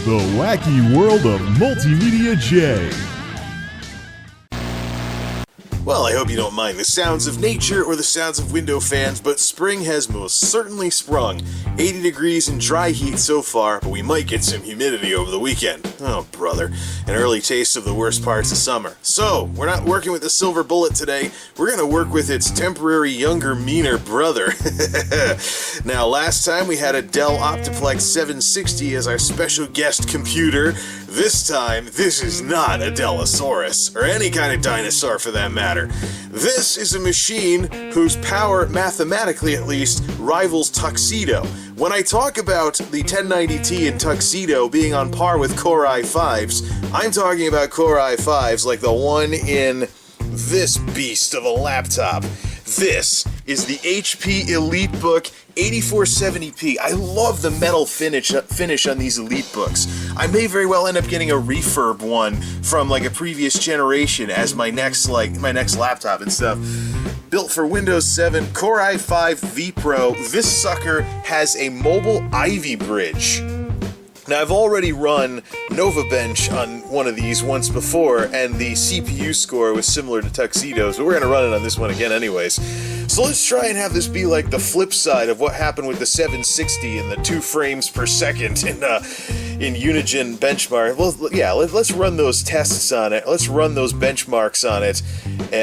the wacky world of MultimediaJay. Well, I hope you don't mind the sounds of nature or the sounds of window fans, but spring has most certainly sprung. 80 degrees and dry heat so far, but we might get some humidity over the weekend. Oh, brother. An early taste of the worst parts of summer. So, we're not working with the silver bullet today. We're going to work with its temporary younger, meaner brother. Now, last time we had a Dell Optiplex 760 as our special guest computer. This time, this is not a Dellosaurus, or any kind of dinosaur for that matter. This is a machine whose power, mathematically at least, rivals Tuxedo. When I talk about the 1090T and Tuxedo being on par with Core i5s, I'm talking about Core i5s like the one in this beast of a laptop. This is the HP Elitebook 8470p. I love the metal finish on these Elitebooks. I may very well end up getting a refurb one from like a previous generation as my next laptop and stuff. Built for Windows 7, Core i5 vPro. This sucker has a mobile Ivy bridge. Now, I've already run NovaBench on one of these once before, and the CPU score was similar to Tuxedo's, but we're going to run it on this one again anyways. So let's try and have this be like the flip side of what happened with the 760 and the 2 frames per second in Unigen benchmark. Well, yeah, let's run those tests on it. Let's run those benchmarks on it.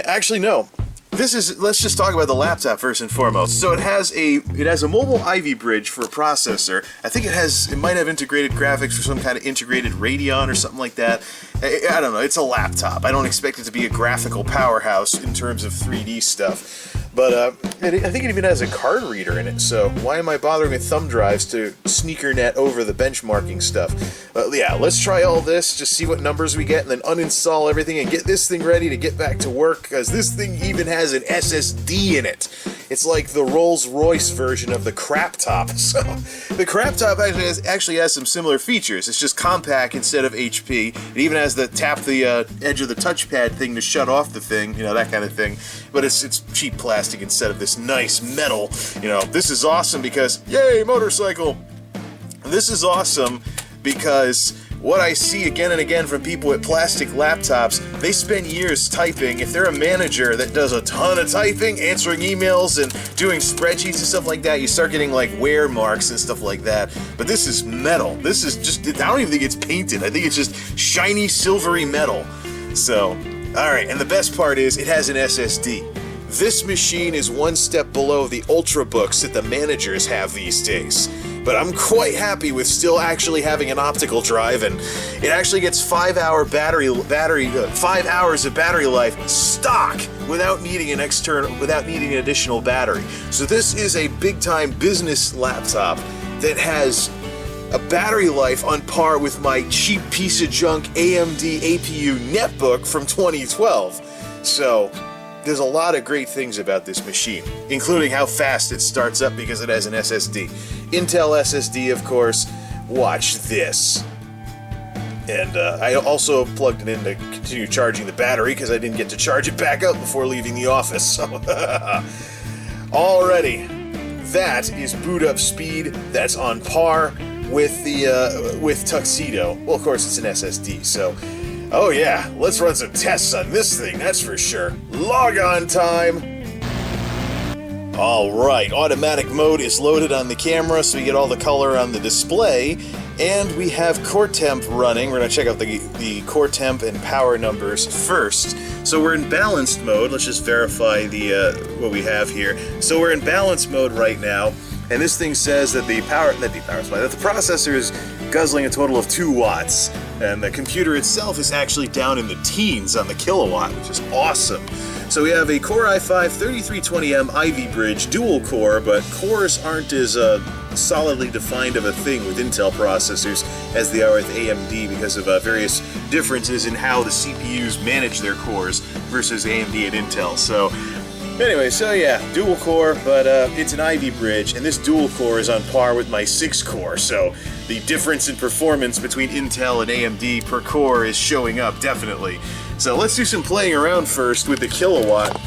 Actually, no. Let's just talk about the laptop first and foremost. So it has a mobile Ivy bridge for a processor. I think it might have integrated graphics for some kind of integrated Radeon or something like that. I don't know, it's a laptop. I don't expect it to be a graphical powerhouse in terms of 3D stuff. But I think it even has a card reader in it, so why am I bothering with thumb drives to sneakernet over the benchmarking stuff? Yeah, let's try all this, just see what numbers we get, and then uninstall everything and get this thing ready to get back to work, because this thing even has an SSD in it. It's like the Rolls-Royce version of the crap top. So the crap top actually has some similar features. It's just compact instead of HP. It even has the tap the edge of the touchpad thing to shut off the thing, that kind of thing. But it's cheap plastic instead of this nice metal. This is awesome because, yay, motorcycle! This is awesome because what I see again and again from people with plastic laptops, they spend years typing. If they're a manager that does a ton of typing, answering emails and doing spreadsheets and stuff like that, you start getting like wear marks and stuff like that. But this is metal. This is just, I don't even think it's painted. I think it's just shiny, silvery metal. So, alright, and the best part is it has an SSD. This machine is one step below the Ultrabooks that the managers have these days. But I'm quite happy with still actually having an optical drive, and it actually gets 5 hours of battery life stock without needing an additional battery. So this is a big-time business laptop that has a battery life on par with my cheap piece of junk AMD APU netbook from 2012. So there's a lot of great things about this machine, including how fast it starts up because it has an SSD. Intel SSD, of course. Watch this. And I also plugged it in to continue charging the battery because I didn't get to charge it back up before leaving the office. So, already, that is boot up speed that's on par with the with Tuxedo. Well, of course, it's an SSD, so. Oh yeah, let's run some tests on this thing, that's for sure. Log on time! Alright, automatic mode is loaded on the camera so we get all the color on the display. And we have core temp running. We're going to check out the core temp and power numbers first. So we're in balanced mode. Let's just verify what we have here. So we're in balanced mode right now. And this thing says that the processor is guzzling a total of 2 watts. And the computer itself is actually down in the teens on the kilowatt, which is awesome. So we have a Core i5 3320M Ivy Bridge dual core, but cores aren't as solidly defined of a thing with Intel processors as they are with AMD because of various differences in how the CPUs manage their cores versus AMD and Intel. So anyway, dual core, but it's an Ivy Bridge, and this dual core is on par with my 6-core, so the difference in performance between Intel and AMD per core is showing up, definitely. So let's do some playing around first with the kilowatt.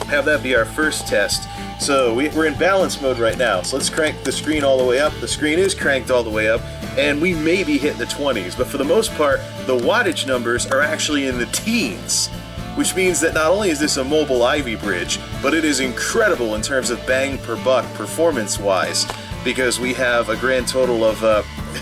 Have that be our first test. So we're in balance mode right now. So let's crank the screen all the way up. The screen is cranked all the way up, and we may be hitting the 20s, but for the most part, the wattage numbers are actually in the teens, which means that not only is this a mobile Ivy bridge, but it is incredible in terms of bang per buck performance-wise, because we have a grand total of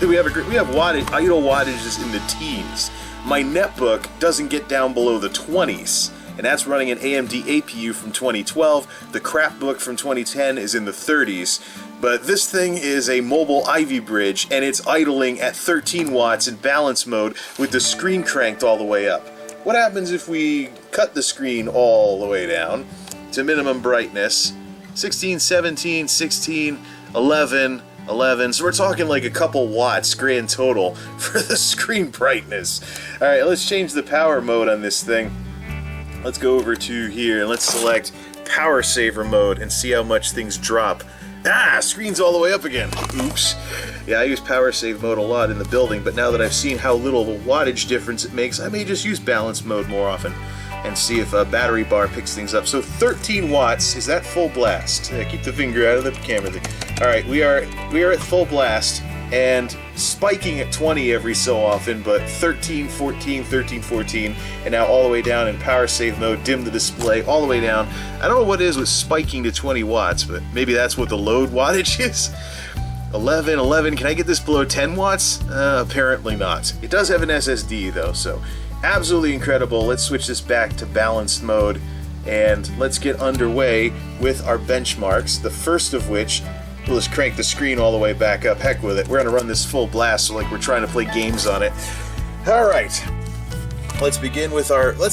we have wattage, idle wattages in the teens. My netbook doesn't get down below the 20s. And that's running an AMD APU from 2012. The crapbook from 2010 is in the 30s. But this thing is a mobile Ivy bridge, and it's idling at 13 watts in balance mode with the screen cranked all the way up. What happens if we cut the screen all the way down to minimum brightness? 16, 17, 16, 11, 11. So we're talking like a couple watts grand total for the screen brightness. Alright, let's change the power mode on this thing. Let's go over to here and let's select power saver mode and see how much things drop. Screen's all the way up again. Oops. Yeah, I use power save mode a lot in the building, but now that I've seen how little the wattage difference it makes, I may just use balance mode more often and see if a battery bar picks things up. So 13 watts, is that full blast? Yeah, keep the finger out of the camera thing. Alright, we are at full blast and spiking at 20 every so often, but 13, 14, 13, 14, and now all the way down in power save mode, dim the display, all the way down. I don't know what it is with spiking to 20 watts, but maybe that's what the load wattage is. 11, 11, can I get this below 10 watts? Apparently not. It does have an SSD though, so absolutely incredible. Let's switch this back to balanced mode, and let's get underway with our benchmarks, the first of which, we'll just crank the screen all the way back up. Heck with it. We're going to run this full blast so like we're trying to play games on it. Alright. Let's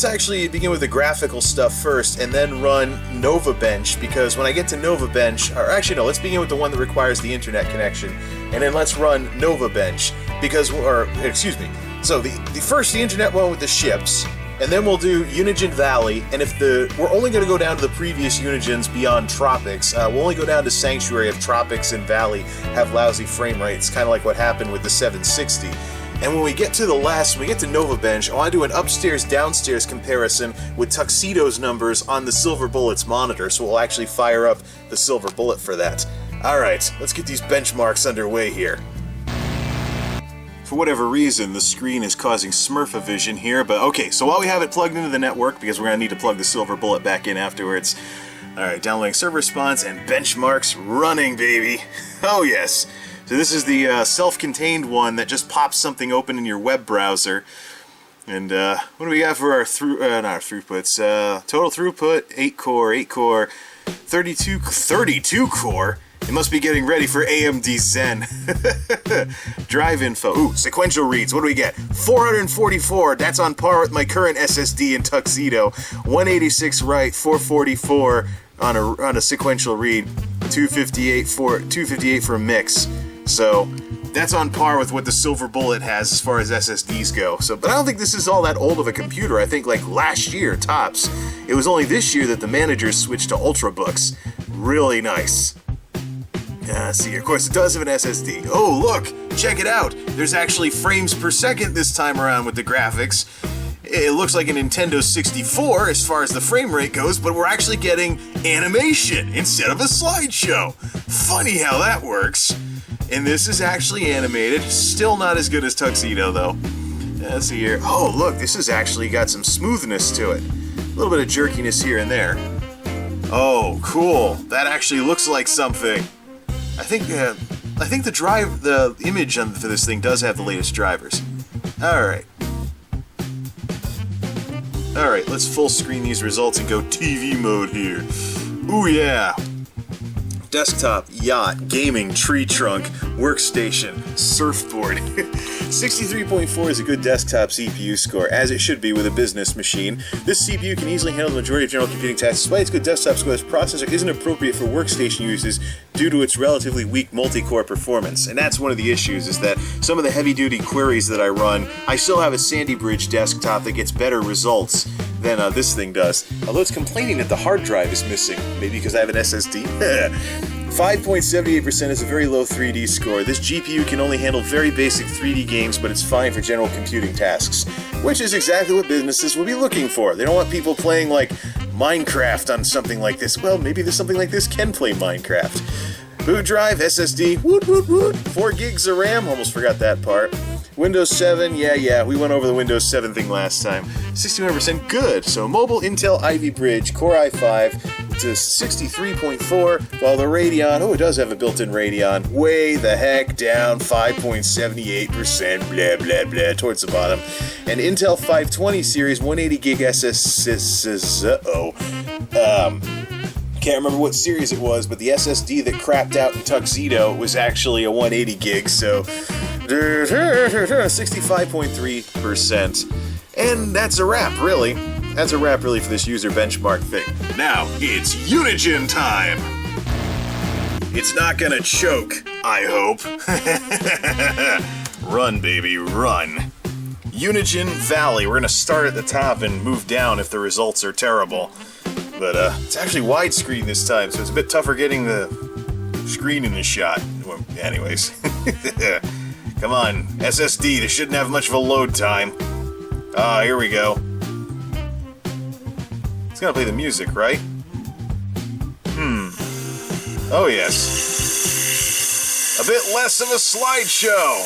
actually begin with the graphical stuff first and then run Nova Bench, because when I get to Nova Bench, or actually no, let's begin with the one that requires the internet connection, and then let's run Nova Bench, because, so the internet one with the ships, and then we'll do Unigine Valley, and if we're only going to go down to the previous Unigines beyond Tropics, we'll only go down to Sanctuary if Tropics and Valley have lousy frame rates, kind of like what happened with the 760. And when we get to Nova Bench, I want to do an upstairs-downstairs comparison with Tuxedo's numbers on the Silver Bullet's monitor, so we'll actually fire up the Silver Bullet for that. Alright, let's get these benchmarks underway here. For whatever reason, the screen is causing Smurf-a-vision here, but okay, so while we have it plugged into the network, because we're going to need to plug the Silver Bullet back in afterwards. Alright, downloading server response and benchmarks running, baby. Oh yes. So this is the self-contained one that just pops something open in your web browser. And what do we got for our throughputs? Total throughput, 8 core, 32 core. It must be getting ready for AMD Zen. Drive info. Ooh, sequential reads. What do we get? 444. That's on par with my current SSD in Tuxedo. 186 write, 444 on a sequential read. 258 for a mix. So that's on par with what the Silver Bullet has as far as SSDs go. But I don't think this is all that old of a computer. I think like last year, tops. It was only this year that the managers switched to Ultrabooks. Really nice. See, of course, it does have an SSD. Oh, look! Check it out! There's actually frames per second this time around with the graphics. It looks like a Nintendo 64 as far as the frame rate goes, but we're actually getting animation instead of a slideshow. Funny how that works. And this is actually animated. Still not as good as Tuxedo, though. Let's see here. Oh, look, this has actually got some smoothness to it. A little bit of jerkiness here and there. Oh, cool. That actually looks like something. I think the image for this thing does have the latest drivers. Alright. Alright, let's full screen these results and go TV mode here. Ooh yeah! Desktop, yacht, gaming, tree trunk, workstation, surfboard. 63.4 is a good desktop CPU score, as it should be with a business machine. This CPU can easily handle the majority of general computing tasks. Despite its good desktop score, this processor isn't appropriate for workstation uses due to its relatively weak multi-core performance. And that's one of the issues, is that some of the heavy-duty queries that I run, I still have a Sandy Bridge desktop that gets better results than this thing does. Although it's complaining that the hard drive is missing, maybe because I have an SSD. 5.78% is a very low 3D score. This GPU can only handle very basic 3D games, but it's fine for general computing tasks, which is exactly what businesses will be looking for. They don't want people playing like Minecraft on something like this. Well, maybe there's something like this can play Minecraft. Boot drive, SSD, woot woot woot. 4 gigs of RAM, almost forgot that part. Windows 7, yeah, we went over the Windows 7 thing last time. 61% good. So mobile Intel Ivy Bridge, Core i5 to 63.4, while the Radeon, oh, it does have a built-in Radeon, way the heck down, 5.78%, blah, blah, blah, towards the bottom. And Intel 520 series, 180 gig can't remember what series it was, but the SSD that crapped out in Tuxedo was actually a 180 gig, so 65.3%. And that's a wrap, really. That's a wrap, really, for this user benchmark thing. Now, it's Unigine time! It's not gonna choke, I hope. Run, baby, run. Unigine Valley. We're gonna start at the top and move down if the results are terrible. But it's actually widescreen this time, so it's a bit tougher getting the screen in the shot. Well, anyways. Come on, SSD, this shouldn't have much of a load time. Ah, here we go. It's gonna play the music, right? Oh yes. A bit less of a slideshow.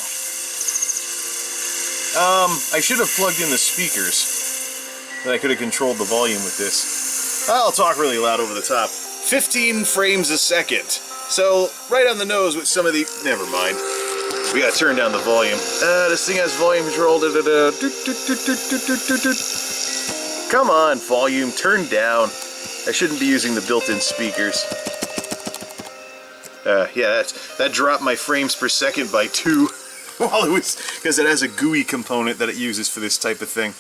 I should have plugged in the speakers. Then I could have controlled the volume with this. I'll talk really loud over the top. 15 frames a second. So, right on the nose with some of the... Never mind. We gotta turn down the volume. This thing has volume control. Come on, volume, turn down. I shouldn't be using the built-in speakers. Yeah, that dropped my frames per second by 2. Well, it was because it has a GUI component that it uses for this type of thing.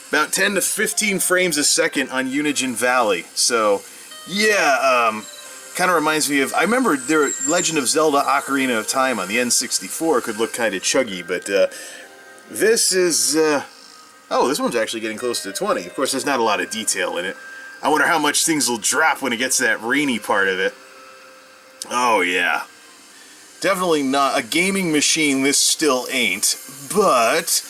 About 10 to 15 frames a second on Unigine Valley. So, yeah, kind of reminds me of... I remember Legend of Zelda Ocarina of Time on the N64 could look kind of chuggy, but this is... oh, this one's actually getting close to 20. Of course, there's not a lot of detail in it. I wonder how much things will drop when it gets to that rainy part of it. Oh, yeah. Definitely not a gaming machine, this still ain't, but...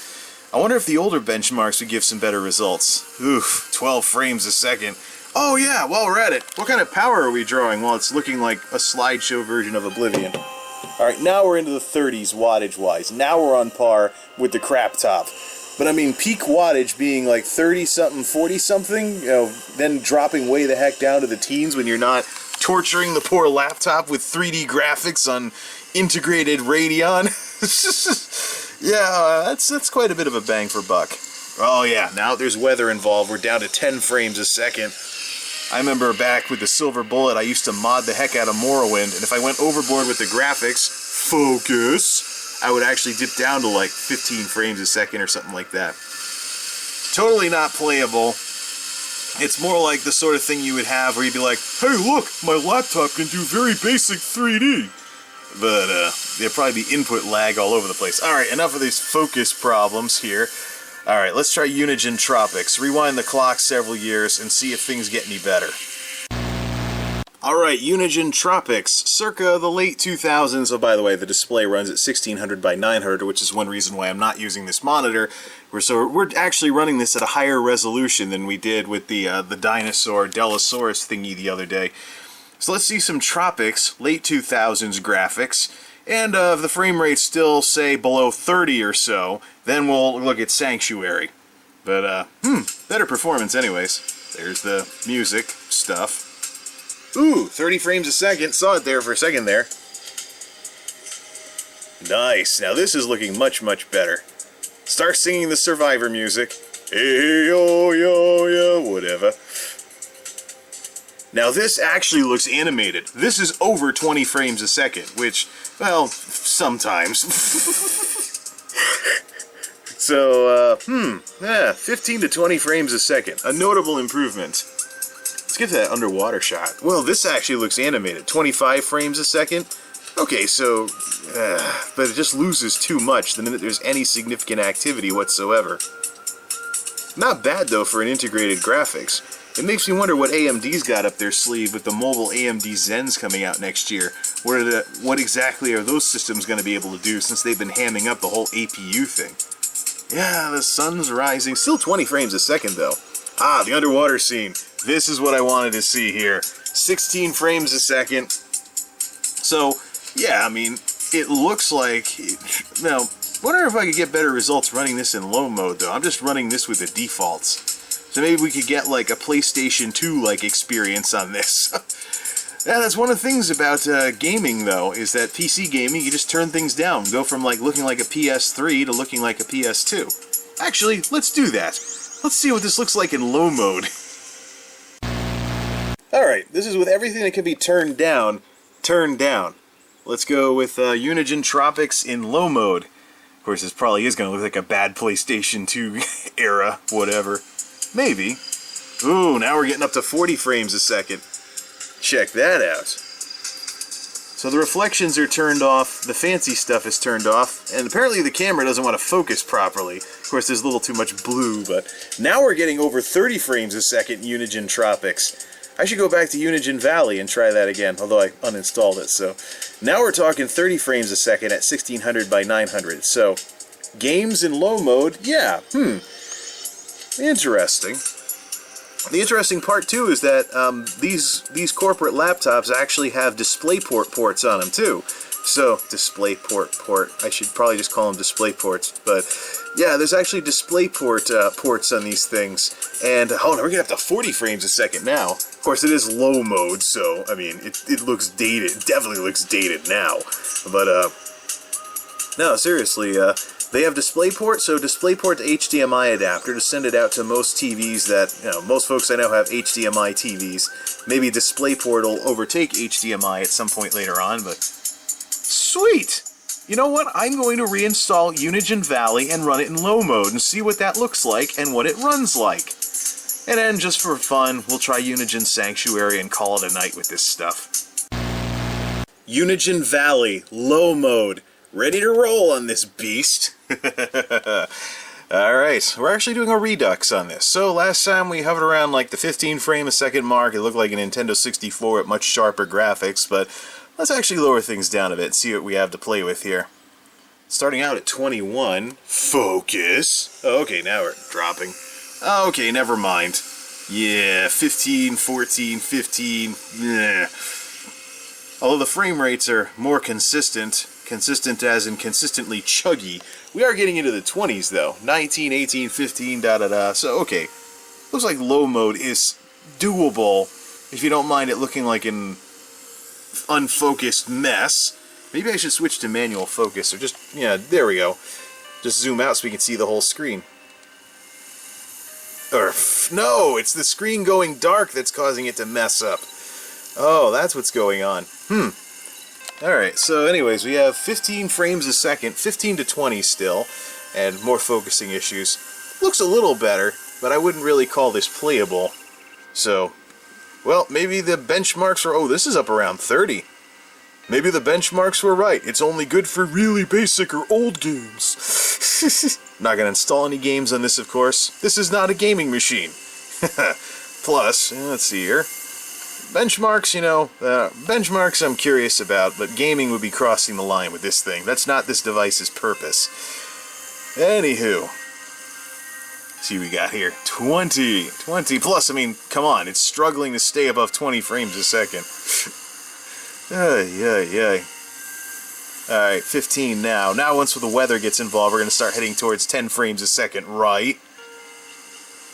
I wonder if the older benchmarks would give some better results. Oof, 12 frames a second. Oh yeah, while we're at it, what kind of power are we drawing while it's looking like a slideshow version of Oblivion? Alright, now we're into the 30s wattage-wise. Now we're on par with the crap top. But I mean, peak wattage being like 30-something, 40-something, you know, then dropping way the heck down to the teens when you're not torturing the poor laptop with 3D graphics on integrated Radeon. Yeah, that's quite a bit of a bang for buck. Oh yeah, now there's weather involved. We're down to 10 frames a second. I remember back with the Silver Bullet, I used to mod the heck out of Morrowind, and if I went overboard with the graphics, focus, I would actually dip down to like 15 frames a second or something like that. Totally not playable. It's more like the sort of thing you would have where you'd be like, hey look, my laptop can do very basic 3D. But there'd probably be input lag all over the place. Alright, enough of these focus problems here. Alright, let's try Unigine Tropics. Rewind the clock several years and see if things get any better. Alright, Unigine Tropics, circa the late 2000s. Oh, by the way, the display runs at 1600 by 900, which is one reason why I'm not using this monitor. We're actually running this at a higher resolution than we did with the dinosaur Delosaurus thingy the other day. So let's see some Tropics, late 2000s graphics, and if the frame rate's still, say, below 30 or so, then we'll look at Sanctuary. But, better performance anyways. There's the music stuff. Ooh, 30 frames a second, saw it there for a second there. Nice, now this is looking much, much better. Start singing the Survivor music. Hey, yo, yo, yo, whatever. Now this actually looks animated. This is over 20 frames a second, which, well, sometimes. So, 15 to 20 frames a second. A notable improvement. Let's get to that underwater shot. Well, this actually looks animated. 25 frames a second? Okay, so, but it just loses too much the minute there's any significant activity whatsoever. Not bad, though, for an integrated graphics. It makes me wonder what AMD's got up their sleeve with the mobile AMD Zens coming out next year. What exactly are those systems going to be able to do since they've been hamming up the whole APU thing? Yeah, the sun's rising. Still 20 frames a second, though. Ah, the underwater scene. This is what I wanted to see here. 16 frames a second. So, yeah, I mean, it looks like... Now, wonder if I could get better results running this in low mode, though. I'm just running this with the defaults. So maybe we could get, like, a PlayStation 2-like experience on this. Yeah, that's one of the things about gaming, though, is that PC gaming, you just turn things down. Go from, like, looking like a PS3 to looking like a PS2. Actually, let's do that. Let's see what this looks like in low mode. Alright, this is with everything that can be turned down. Let's go with Unigine Tropics in low mode. Of course, this probably is going to look like a bad PlayStation 2 era, whatever. Maybe. Ooh, now we're getting up to 40 frames a second. Check that out. So the reflections are turned off, the fancy stuff is turned off, and apparently the camera doesn't want to focus properly. Of course, there's a little too much blue, but now we're getting over 30 frames a second in Unigine Tropics. I should go back to Unigine Valley and try that again, although I uninstalled it. So now we're talking 30 frames a second at 1600 by 900. So games in low mode, yeah, interesting. The interesting part, too, is that these corporate laptops actually have DisplayPort ports on them, too. So, DisplayPort port. I should probably just call them DisplayPorts. But, yeah, there's actually DisplayPort ports on these things. And, oh, no, we're getting up to 40 frames a second now. Of course, it is low mode, so, I mean, it looks dated. It definitely looks dated now. But, no, seriously, they have DisplayPort, so DisplayPort to HDMI adapter to send it out to most TVs that, you know, most folks I know have HDMI TVs. Maybe DisplayPort will overtake HDMI at some point later on, but sweet! You know what? I'm going to reinstall Unigine Valley and run it in low mode and see what that looks like and what it runs like. And then, just for fun, we'll try Unigine Sanctuary and call it a night with this stuff. Unigine Valley, low mode. Ready to roll on this beast. Alright, we're actually doing a redux on this. So last time we hovered around like the 15 frame a second mark. It looked like a Nintendo 64 with much sharper graphics, but let's actually lower things down a bit and see what we have to play with here. Starting out at 21. Focus. Oh, okay, now we're dropping. Okay, never mind. Yeah, 15, 14, 15. Yeah. Although the frame rates are more consistent as in consistently chuggy, we are getting into the 20s though. 19, 18, 15, da-da-da. So, okay. Looks like low mode is doable if you don't mind it looking like an unfocused mess. Maybe I should switch to manual focus, or just, yeah, there we go. Just zoom out so we can see the whole screen. Or, no, it's the screen going dark that's causing it to mess up. Oh, that's what's going on. Alright, so anyways, we have 15 frames a second, 15 to 20 still, and more focusing issues. Looks a little better, but I wouldn't really call this playable. So, well, maybe the benchmarks are... Oh, this is up around 30. Maybe the benchmarks were right. It's only good for really basic or old games. Not gonna install any games on this, of course. This is not a gaming machine. Plus, let's see here. Benchmarks, you know, benchmarks I'm curious about, but gaming would be crossing the line with this thing. That's not this device's purpose. Anywho. See what we got here. 20 plus, I mean, come on, it's struggling to stay above 20 frames a second. Alright, 15 now. Now once the weather gets involved, we're going to start heading towards 10 frames a second, right?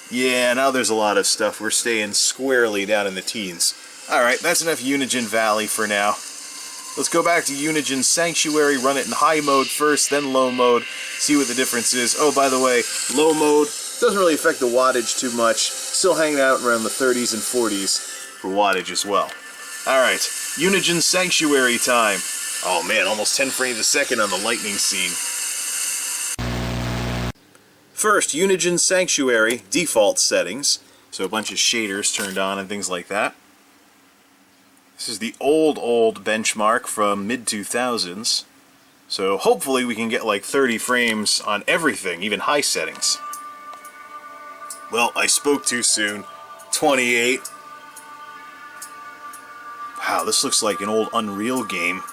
Yeah, now there's a lot of stuff. We're staying squarely down in the teens. Alright, that's enough Unigine Valley for now. Let's go back to Unigine Sanctuary, run it in high mode first, then low mode, see what the difference is. Oh, by the way, low mode doesn't really affect the wattage too much. Still hanging out around the 30s and 40s for wattage as well. Alright, Unigine Sanctuary time. Oh man, almost 10 frames a second on the lightning scene. First, Unigine Sanctuary, default settings. So a bunch of shaders turned on and things like that. This is the old benchmark from mid-2000s. So hopefully we can get like 30 frames on everything, even high settings. Well, I spoke too soon. 28. Wow, this looks like an old Unreal game.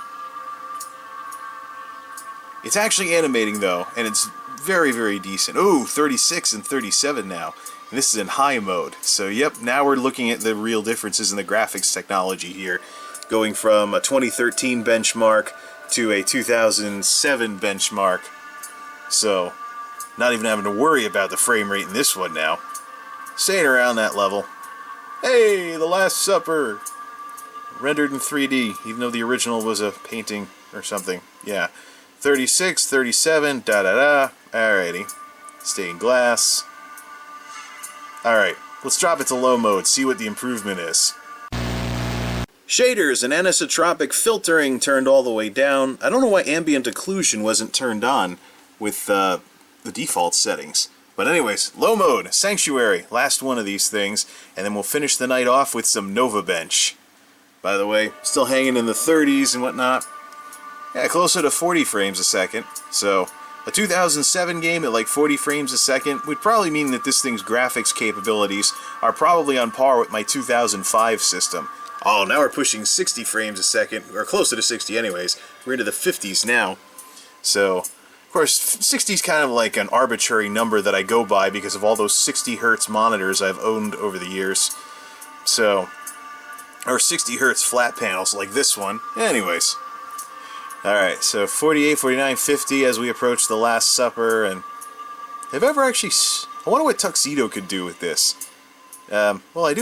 It's actually animating though, and it's very, very decent. Oh, 36 and 37 now. And this is in high mode. So, yep, now we're looking at the real differences in the graphics technology here. Going from a 2013 benchmark to a 2007 benchmark. So, not even having to worry about the frame rate in this one now. Staying around that level. Hey, The Last Supper! Rendered in 3D, even though the original was a painting or something. Yeah. 36, 37, da-da-da. Alrighty. Stained glass. Alright, let's drop it to low mode, see what the improvement is. Shaders and anisotropic filtering turned all the way down. I don't know why ambient occlusion wasn't turned on with the default settings. But anyways, low mode, Sanctuary, last one of these things, and then we'll finish the night off with some Nova Bench. By the way, still hanging in the 30s and whatnot. Yeah, closer to 40 frames a second. So, a 2007 game at like 40 frames a second would probably mean that this thing's graphics capabilities are probably on par with my 2005 system. Oh, now we're pushing 60 frames a second, or closer to 60 anyways. We're into the 50s now. So, of course, 60 is kind of like an arbitrary number that I go by because of all those 60 hertz monitors I've owned over the years. So, or 60 hertz flat panels like this one. Anyways. Alright, so 48, 49, 50 as we approach The Last Supper, and have I ever actually... I wonder what Tuxedo could do with this. Well, I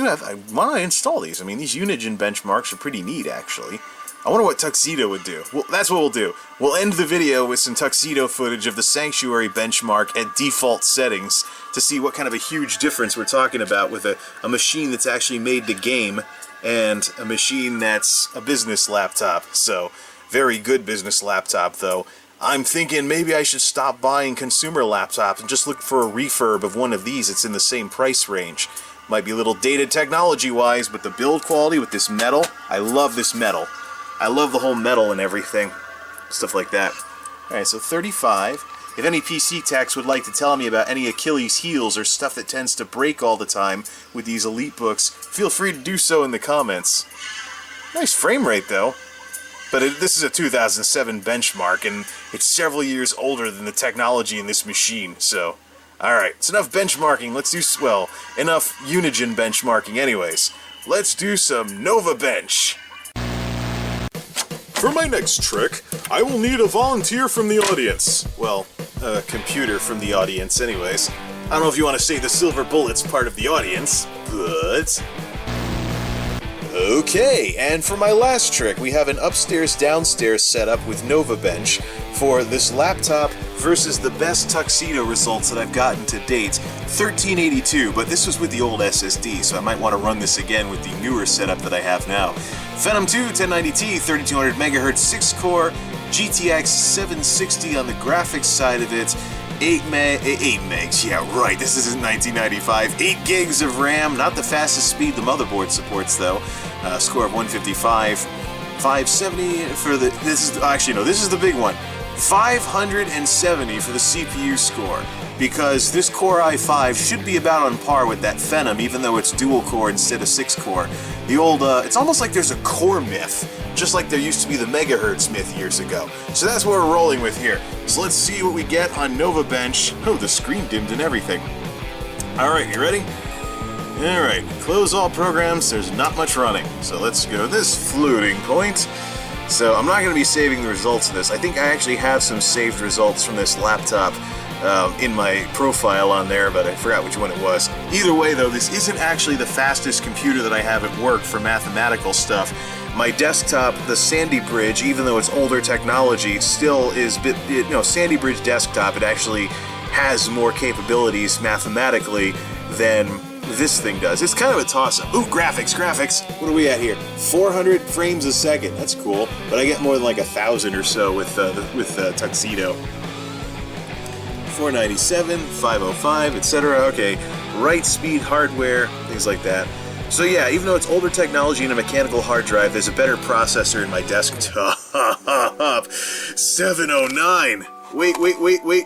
want to install these. I mean, these Unigen benchmarks are pretty neat, actually. I wonder what Tuxedo would do. Well, that's what we'll do. We'll end the video with some Tuxedo footage of the Sanctuary benchmark at default settings to see what kind of a huge difference we're talking about with a machine that's actually made to game and a machine that's a business laptop. So... very good business laptop, though. I'm thinking maybe I should stop buying consumer laptops and just look for a refurb of one of these that's in the same price range. Might be a little dated technology-wise, but the build quality with this metal, I love this metal. I love the whole metal and everything. Stuff like that. Alright, so 35. If any PC techs would like to tell me about any Achilles heels or stuff that tends to break all the time with these Elitebooks, feel free to do so in the comments. Nice frame rate, though. But this is a 2007 benchmark, and it's several years older than the technology in this machine, so... Alright, it's enough benchmarking, let's do... well, enough Unigen benchmarking anyways. Let's do some Nova Bench! For my next trick, I will need a volunteer from the audience. Well, a computer from the audience anyways. I don't know if you want to say the silver bullet's part of the audience, but... Okay, and for my last trick, we have an upstairs-downstairs setup with Nova Bench for this laptop versus the best Tuxedo results that I've gotten to date. 1382, but this was with the old SSD, so I might want to run this again with the newer setup that I have now. Phenom 2 1090T, 3200 MHz, 6-core, GTX 760 on the graphics side of it. 8 megs, yeah right, this isn't 1995. 8 gigs of RAM, not the fastest speed the motherboard supports though. Score of 155, 570 for the, this is the big one. 570 for the CPU score, because this Core i5 should be about on par with that Phenom, even though it's dual core instead of 6-core. The old, it's almost like there's a core myth, just like there used to be the megahertz myth years ago. So that's what we're rolling with here. So let's see what we get on Nova Bench. Oh, the screen dimmed and everything. Alright, you ready? Alright, close all programs, there's not much running. So let's go to this floating point. So I'm not going to be saving the results of this. I think I actually have some saved results from this laptop in my profile on there, but I forgot which one it was. Either way, though, this isn't actually the fastest computer that I have at work for mathematical stuff. My desktop, the Sandy Bridge, even though it's older technology, still is Sandy Bridge desktop, it actually has more capabilities mathematically than this thing does. It's kind of a toss-up. Ooh, graphics. What are we at here? 400 frames a second. That's cool. But I get more than like 1,000 or so with Tuxedo. 497, 505, etc. Okay, right speed hardware, things like that. So yeah, even though it's older technology and a mechanical hard drive, there's a better processor in my desktop. 709. Wait.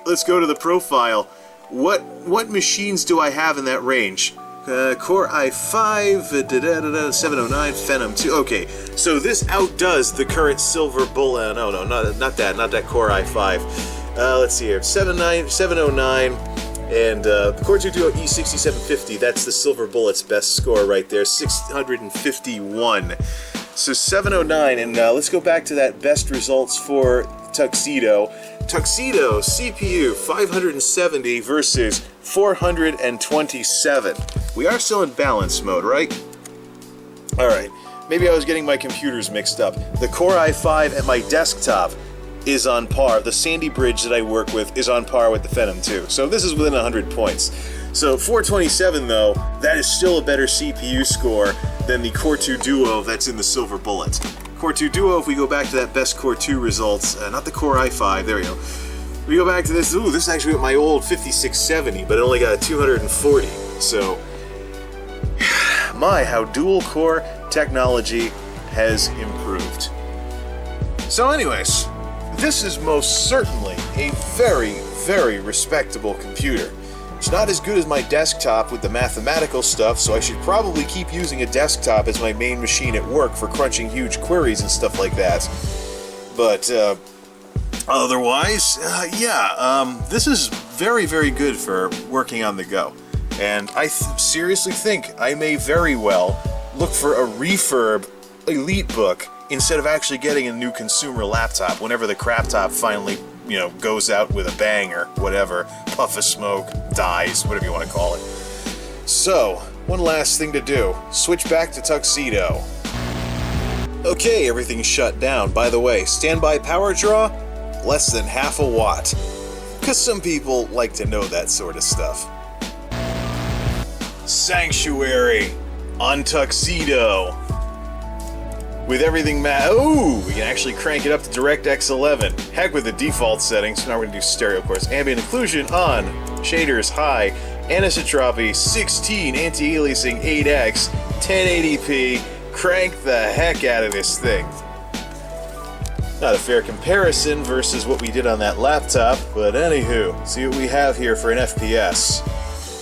Let's go to the profile. What machines do I have in that range? Core i5, 709, Phenom 2. Okay, so this outdoes the current silver bullet. No, not that Core i5. let's see here, 709, and the Core 2 Duo E6750, that's the Silver Bullet's best score right there, 651. So 709, and let's go back to that best results for Tuxedo. Tuxedo CPU 570 versus 427. We are still in balance mode, right? Alright, maybe I was getting my computers mixed up. The Core i5 at my desktop is on par. The Sandy Bridge that I work with is on par with the Phenom 2. So this is within 100 points. So 427 though, that is still a better CPU score than the Core 2 Duo that's in the Silver Bullet. Core 2 Duo, if we go back to that best Core 2 results, not the Core i5, there we go. We go back to this, ooh, this is actually with my old 5670, but it only got a 240. So, my, how dual core technology has improved. So anyways, this is most certainly a very, very respectable computer. It's not as good as my desktop with the mathematical stuff, so I should probably keep using a desktop as my main machine at work for crunching huge queries and stuff like that. But, otherwise, this is very, very good for working on the go. And I seriously think I may very well look for a refurb Elitebook instead of actually getting a new consumer laptop whenever the crap top finally, goes out with a bang or whatever, puff of smoke, dies, whatever you want to call it. So, one last thing to do. Switch back to Tuxedo. Okay, everything's shut down. By the way, standby power draw, less than half a watt. Because some people like to know that sort of stuff. Sanctuary on Tuxedo. With everything we can actually crank it up to DirectX 11. Heck with the default settings. Now we're going to do stereo, of course. Ambient occlusion on. Shaders high. Anisotropy 16. Anti-aliasing 8x. 1080p. Crank the heck out of this thing. Not a fair comparison versus what we did on that laptop, but anywho, see what we have here for an FPS.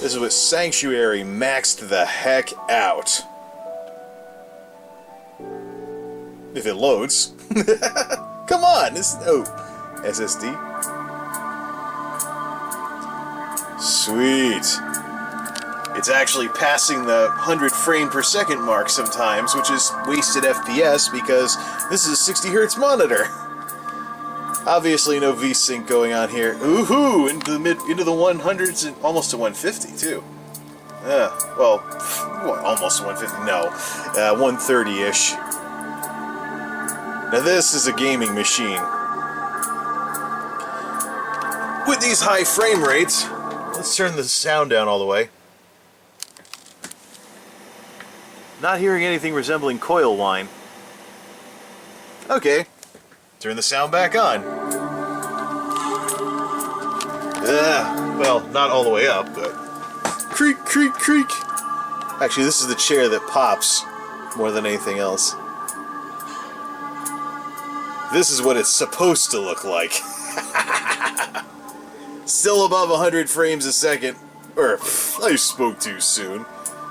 This is what Sanctuary maxed the heck out. If it loads. Come on! SSD. Sweet. It's actually passing the 100 frame per second mark sometimes, which is wasted FPS because this is a 60 Hz monitor. Obviously no VSync going on here. Ooh-hoo! Into the 100s and almost to 150 too. Almost 150, no. 130-ish. Now this is a gaming machine. With these high frame rates, let's turn the sound down all the way. Not hearing anything resembling coil whine. Okay, turn the sound back on. Well, not all the way up, but... Creak, creak, creak! Actually, this is the chair that pops more than anything else. This is what it's supposed to look like. Still above 100 frames a second. I spoke too soon.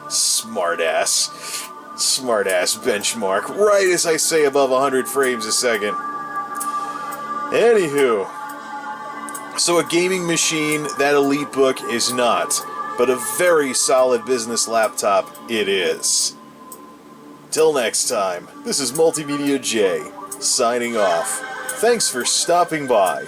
Smartass. Smartass benchmark. Right as I say above 100 frames a second. Anywho. So a gaming machine, that Elitebook is not. But a very solid business laptop it is. Till next time, this is MultimediaJay. Signing off. Thanks for stopping by.